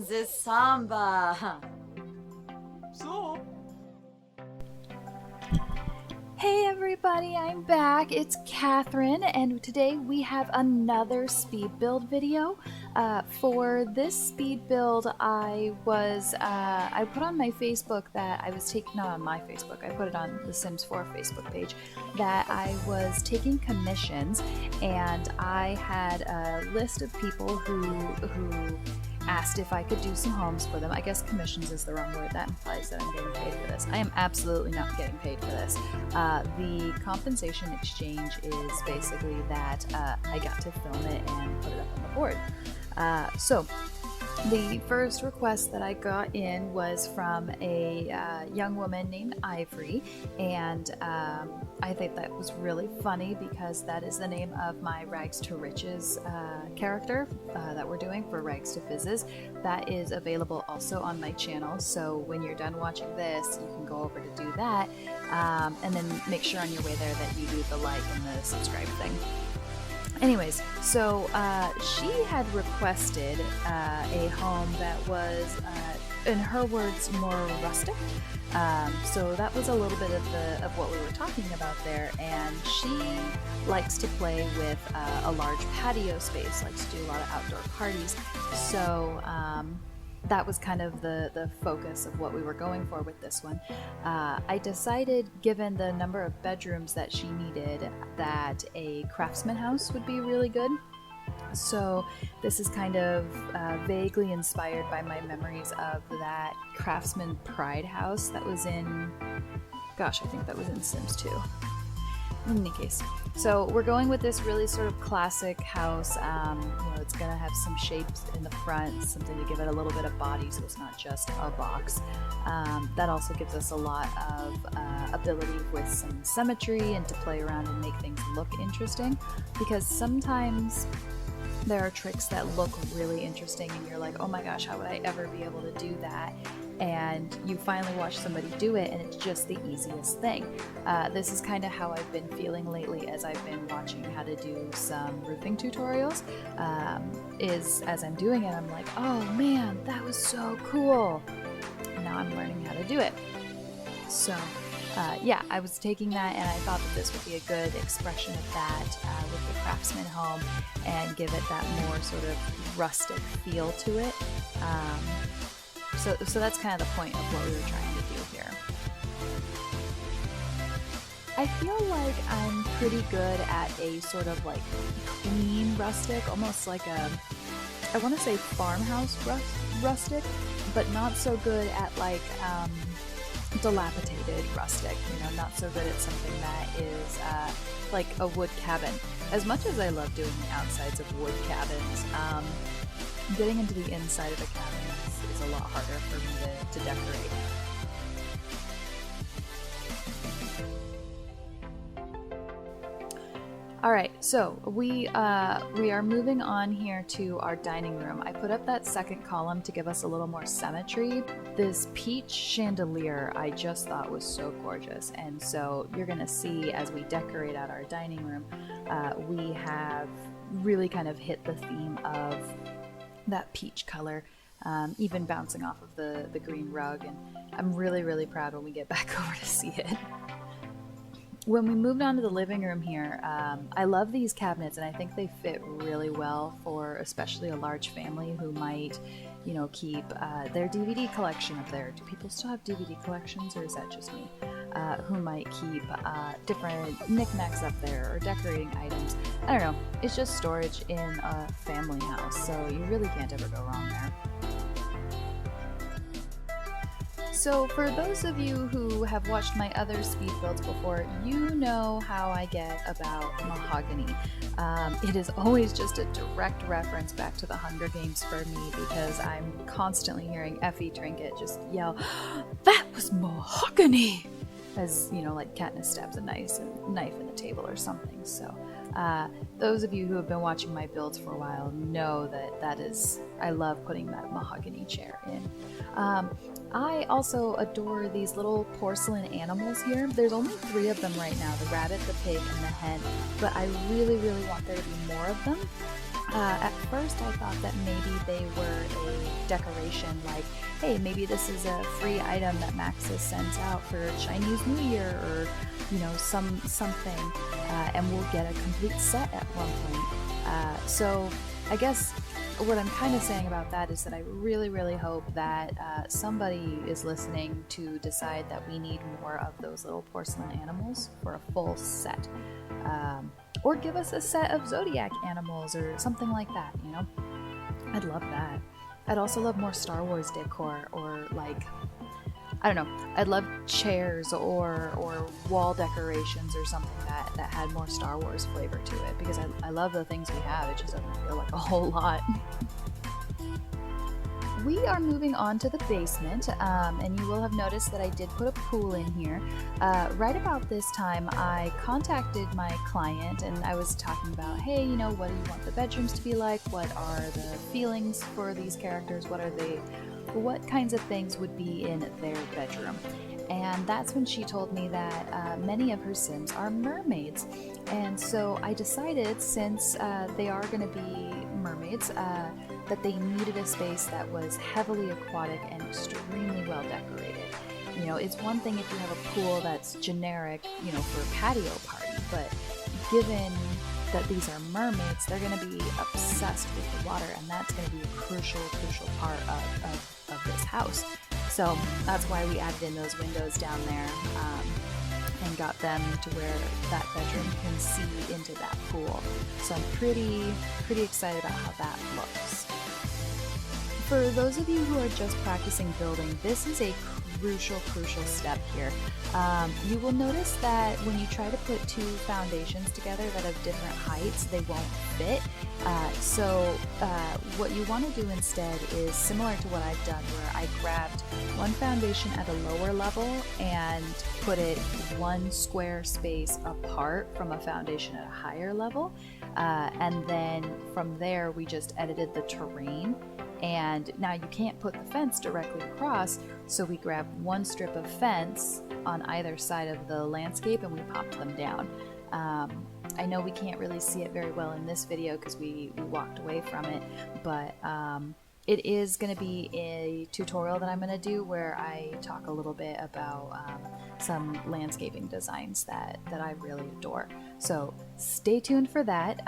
the samba. So? Hey everybody, I'm back. It's Catherine, and today we have another speed build video. For this speed build, I put on my Facebook that I was taking, not on my Facebook, I put it on the Sims 4 Facebook page, that I was taking commissions, and I had a list of people who asked if I could do some homes for them. I guess commissions is the wrong word. That implies that I'm getting paid for this. I am absolutely not getting paid for this. The compensation exchange is basically that I got to film it and put it up on the board. So the first request that I got in was from a young woman named Ivory, and I think that was really funny because that is the name of my Rags to Riches character that we're doing for Rags to Fizzes. That is available also on my channel, so when you're done watching this, you can go over to do that, and then make sure on your way there that you do the like and the subscribe thing. Anyways, so she had requested a home that was, in her words, more rustic. So that was a little bit of what we were talking about there. And she likes to play with a large patio space, likes to do a lot of outdoor parties. So that was kind of the focus of what we were going for with this one. I decided, given the number of bedrooms that she needed, that a Craftsman house would be really good. So this is kind of vaguely inspired by my memories of that Craftsman Pride house that was in, gosh, I think that was in Sims 2. In any case, so we're going with this really sort of classic house. It's gonna have some shapes in the front, something to give it a little bit of body so it's not just a box. That also gives us a lot of ability with some symmetry and to play around and make things look interesting, because sometimes there are tricks that look really interesting and you're like, oh my gosh, how would I ever be able to do that? And you finally watch somebody do it and it's just the easiest thing. This is kind of how I've been feeling lately as I've been watching how to do some roofing tutorials. Is as I'm doing it, I'm like, oh man, that was so cool. And now I'm learning how to do it. So yeah, I was taking that and I thought that this would be a good expression of that with the Craftsman home and give it that more sort of rustic feel to it. So that's kind of the point of what we were trying to do here. I feel like I'm pretty good at a sort of like clean rustic, almost like I want to say farmhouse rustic, but not so good at like dilapidated rustic, not so good at something that is like a wood cabin. As much as I love doing the outsides of wood cabins, getting into the inside of a cabin is a lot harder for me to decorate. Alright, so we are moving on here to our dining room. I put up that second column to give us a little more symmetry. This peach chandelier I just thought was so gorgeous, and so you're gonna see as we decorate out our dining room, we have really kind of hit the theme of that peach color, even bouncing off of the green rug, and I'm really proud when we get back over to see it. When we moved on to the living room here, I love these cabinets and I think they fit really well for especially a large family who might, keep their DVD collection up there. Do people still have DVD collections, or is that just me? Who might keep different knickknacks up there or decorating items. I don't know, it's just storage in a family house, so you really can't ever go wrong there. So for those of you who have watched my other speed builds before, you know how I get about mahogany. It is always just a direct reference back to the Hunger Games for me, because I'm constantly hearing Effie Trinket just yell, "That was mahogany!" as, like Katniss stabs a knife in the table or something. So those of you who have been watching my builds for a while know that I love putting that mahogany chair in. I also adore these little porcelain animals here. There's only 3 of them right now, the rabbit, the pig, and the hen, but I really want there to be more of them. At first I thought that maybe they were a decoration, like, hey, maybe this is a free item that Maxis sends out for Chinese New Year, or something, and we'll get a complete set at one point. So I guess what I'm kind of saying about that is that I really, really hope that somebody is listening to decide that we need more of those little porcelain animals for a full set. Or give us a set of zodiac animals or something like that, you know? I'd love that. I'd also love more Star Wars decor, or like, I don't know, I'd love chairs or wall decorations or something that had more Star Wars flavor to it, because I love the things we have, it just doesn't feel like a whole lot. We are moving on to the basement, and you will have noticed that I did put a pool in here. Right about this time, I contacted my client and I was talking about, hey, you know, what do you want the bedrooms to be like? What are the feelings for these characters? What kinds of things would be in their bedroom? And that's when she told me that many of her Sims are mermaids. And so I decided, since they are going to be mermaids, that they needed a space that was heavily aquatic and extremely well decorated. You know, it's one thing if you have a pool that's generic, you know, for a patio party, but given that these are mermaids, they're going to be obsessed with the water, and that's going to be a crucial part of this house. So that's why we added in those windows down there, and got them to where that bedroom can see into that pool. So I'm pretty excited about how that looks. For those of you who are just practicing building, this is a crucial step here. You will notice that when you try to put two foundations together that have different heights, they won't fit. So what you want to do instead is similar to what I've done, where I grabbed one foundation at a lower level and put it one square space apart from a foundation at a higher level. And then from there, we just edited the terrain. And now you can't put the fence directly across, so we grabbed one strip of fence on either side of the landscape and we popped them down. I know we can't really see it very well in this video because we walked away from it, but it is going to be a tutorial that I'm going to do where I talk a little bit about some landscaping designs that I really adore. So stay tuned for that.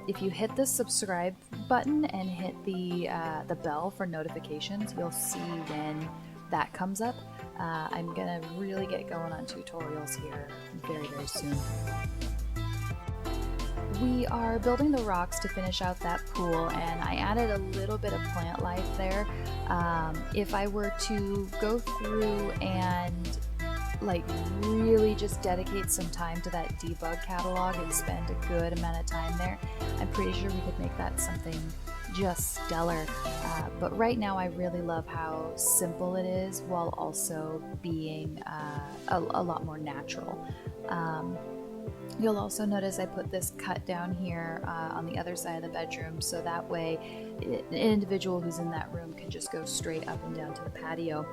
If you hit the subscribe button and hit the bell for notifications, you'll see when that comes up. I'm going to really get going on tutorials here very, very soon. We are building the rocks to finish out that pool, and I added a little bit of plant life there. If I were to go through and like really just dedicate some time to that debug catalog and spend a good amount of time there, I'm pretty sure we could make that something just stellar. But right now I really love how simple it is while also being a lot more natural. You'll also notice I put this cut down here on the other side of the bedroom, so that way an individual who's in that room can just go straight up and down to the patio.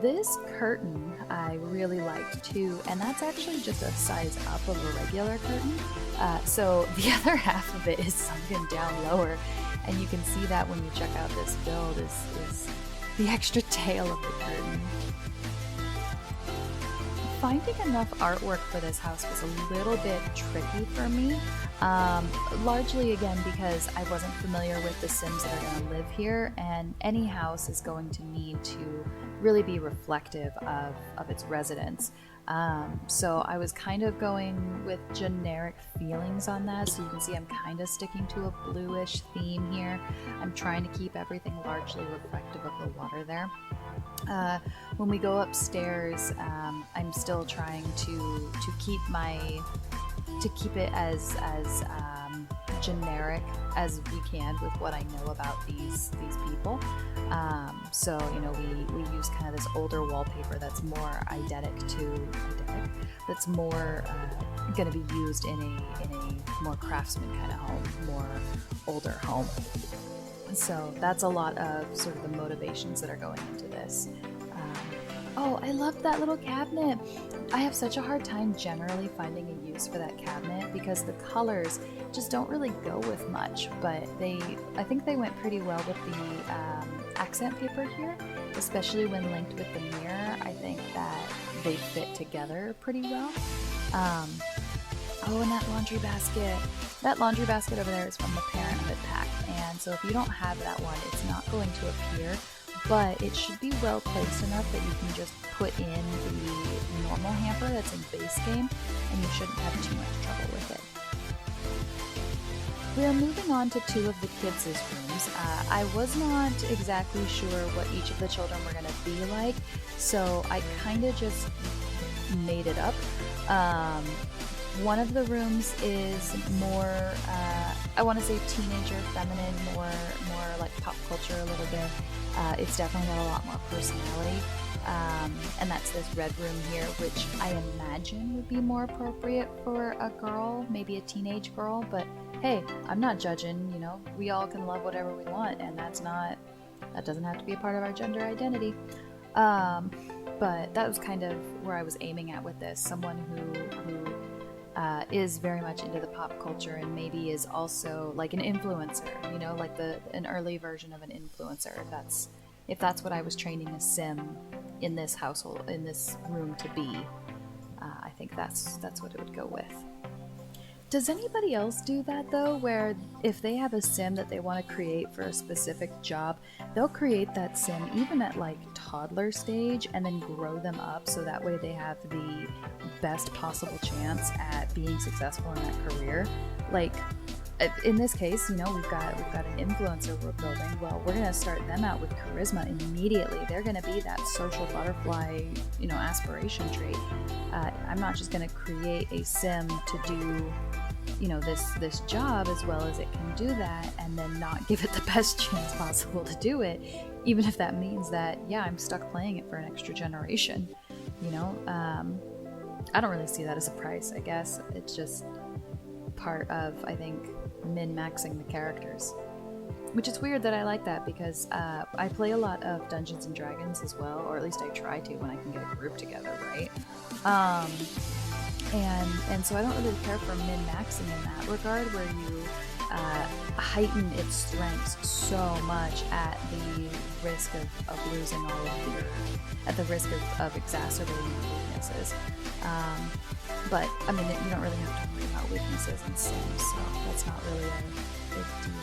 This curtain I really liked too, and that's actually just a size up of a regular curtain. So the other half of it is sunken down lower, and you can see that when you check out this build is the extra tail of the curtain. Finding enough artwork for this house was a little bit tricky for me, largely again because I wasn't familiar with the Sims that are going to live here, and any house is going to need to really be reflective of its residents. So I was kind of going with generic feelings on that, so you can see I'm kind of sticking to a bluish theme here. I'm trying to keep everything largely reflective of the water there. When we go upstairs, I'm still trying to keep it as generic as we can with what I know about these people. So you know, we use kind of this older wallpaper that's more that's more going to be used in a more Craftsman kind of home, more older home. So that's a lot of sort of the motivations that are going into this. Oh, I loved that little cabinet. I have such a hard time generally finding a use for that cabinet because the colors just don't really go with much, but I think they went pretty well with the accent paper here, especially when linked with the mirror. I think that they fit together pretty well. Oh, and that laundry basket. That laundry basket over there is from the Parenthood pack, and so if you don't have that one, it's not going to appear, but it should be well placed enough that you can just put in the normal hamper that's in base game, and you shouldn't have too much trouble with it. We are moving on to two of the kids' rooms. I was not exactly sure what each of the children were going to be like, so I kind of just made it up. One of the rooms is more, I want to say teenager, feminine, more like pop culture a little bit. It's definitely got a lot more personality. And that's this red room here, which I imagine would be more appropriate for a girl, maybe a teenage girl, but hey, I'm not judging, you know, we all can love whatever we want, and that doesn't have to be a part of our gender identity. But that was kind of where I was aiming at with this, someone who is very much into the pop culture and maybe is also like an influencer, you know, like an early version of an influencer, if that's what I was training a sim in this household, in this room to be. I think that's what it would go with. Does anybody else do that though, where if they have a sim that they want to create for a specific job, they'll create that sim even at like toddler stage and then grow them up so that way they have the best possible chance at being successful in that career? Like in this case, you know, we've got an influencer we're building. Well, we're going to start them out with charisma immediately. They're going to be that social butterfly, you know, aspiration trait. I'm not just going to create a sim to do, you know, this job as well as it can do that and then not give it the best chance possible to do it, even if that means that, yeah, I'm stuck playing it for an extra generation, you know. I don't really see that as a price, I guess. It's just part of, I think, min-maxing the characters, which is weird that I like that because I play a lot of Dungeons and Dragons as well, or at least I try to when I can get a group together, right? And so I don't really care for min-maxing in that regard, where you heighten its strengths so much at the risk of losing all of your, at the risk of exacerbating your weaknesses. But I mean, you don't really have to worry about weaknesses in Sims, so that's not really a big deal.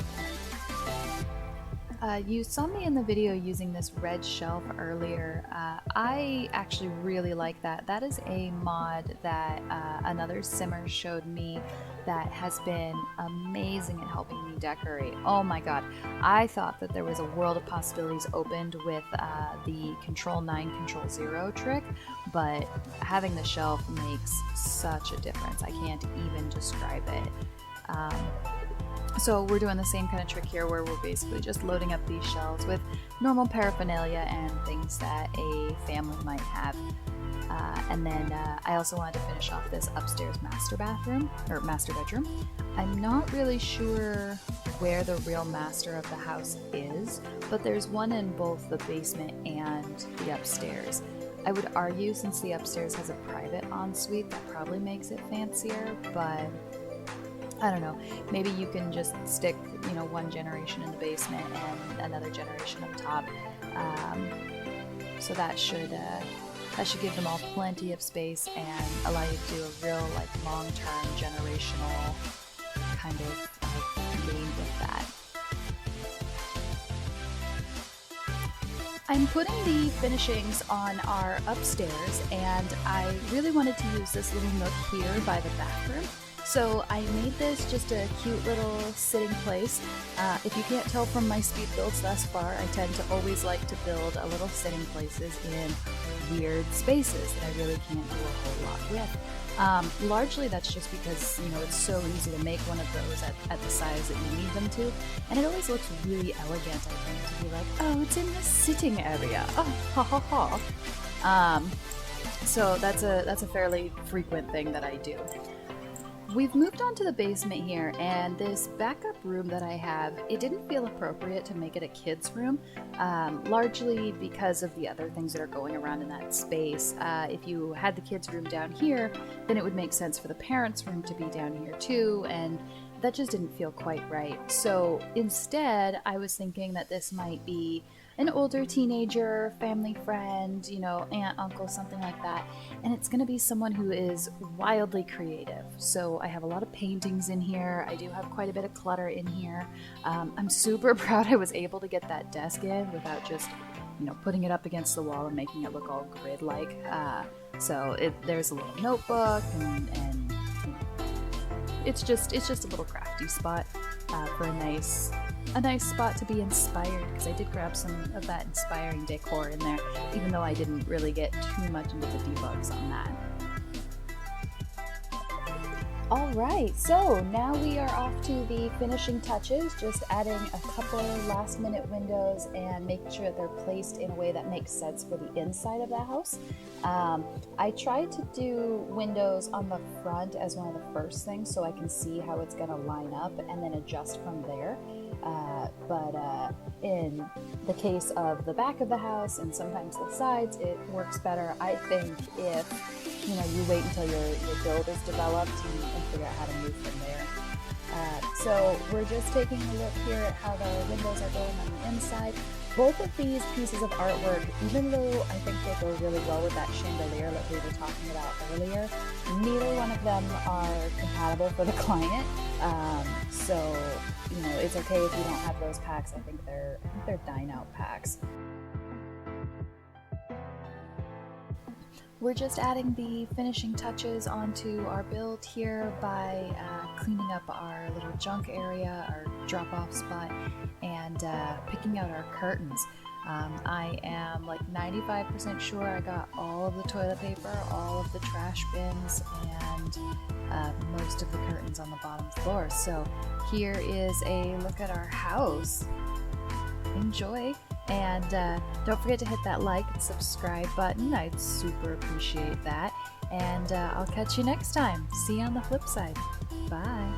You saw me in the video using this red shelf earlier. I actually really like that. That is a mod that another simmer showed me that has been amazing at helping me decorate. Oh my god, I thought that there was a world of possibilities opened with the Control 9, Control 0 trick, but having the shelf makes such a difference. I can't even describe it. So we're doing the same kind of trick here where we're basically just loading up these shelves with normal paraphernalia and things that a family might have. And then I also wanted to finish off this upstairs master bedroom. I'm not really sure where the real master of the house is, but there's one in both the basement and the upstairs. I would argue since the upstairs has a private ensuite, that probably makes it fancier, but I don't know, maybe you can just stick, you know, one generation in the basement and another generation up top. So that should give them all plenty of space and allow you to do a real, like, long-term generational kind of game with that. I'm putting the finishings on our upstairs, and I really wanted to use this little nook here by the bathroom. So I made this just a cute little sitting place. If you can't tell from my speed builds thus far, I tend to always like to build a little sitting places in weird spaces that I really can't do a whole lot with. Largely that's just because, you know, it's so easy to make one of those at the size that you need them to, and it always looks really elegant, I think, to be like, oh, it's in the sitting area. Oh, ha ha ha. So that's a fairly frequent thing that I do. We've moved on to the basement here, and this backup room that I have, it didn't feel appropriate to make it a kid's room, largely because of the other things that are going around in that space. If you had the kids' room down here, then it would make sense for the parents' room to be down here too, and that just didn't feel quite right. So instead, I was thinking that this might be an older teenager, family friend, you know, aunt, uncle, something like that. And it's going to be someone who is wildly creative. So I have a lot of paintings in here. I do have quite a bit of clutter in here. I'm super proud I was able to get that desk in without just, you know, putting it up against the wall and making it look all grid-like. There's a little notebook and you know, it's just a little crafty spot for a nice spot to be inspired, because I did grab some of that inspiring decor in there, even though I didn't really get too much into the debugs on that. Alright, so now we are off to the finishing touches, just adding a couple last minute windows and making sure that they're placed in a way that makes sense for the inside of the house. I tried to do windows on the front as one of the first things so I can see how it's going to line up and then adjust from there. But in the case of the back of the house and sometimes the sides, it works better, I think, if you wait until your build is developed and figure out how to move from there. So we're just taking a look here at how the windows are going on the inside. Both of these pieces of artwork, even though I think they go really well with that chandelier that we were talking about earlier, neither one of them are compatible for the client. So it's okay if you don't have those packs. I think they're dine out packs. We're just adding the finishing touches onto our build here by cleaning up our little junk area, our drop-off spot, and picking out our curtains. I am like 95% sure I got all of the toilet paper, all of the trash bins, and most of the curtains on the bottom floor. So here is a look at our house. Enjoy! And don't forget to hit that like and subscribe button. I'd super appreciate that. And I'll catch you next time. See you on the flip side. Bye.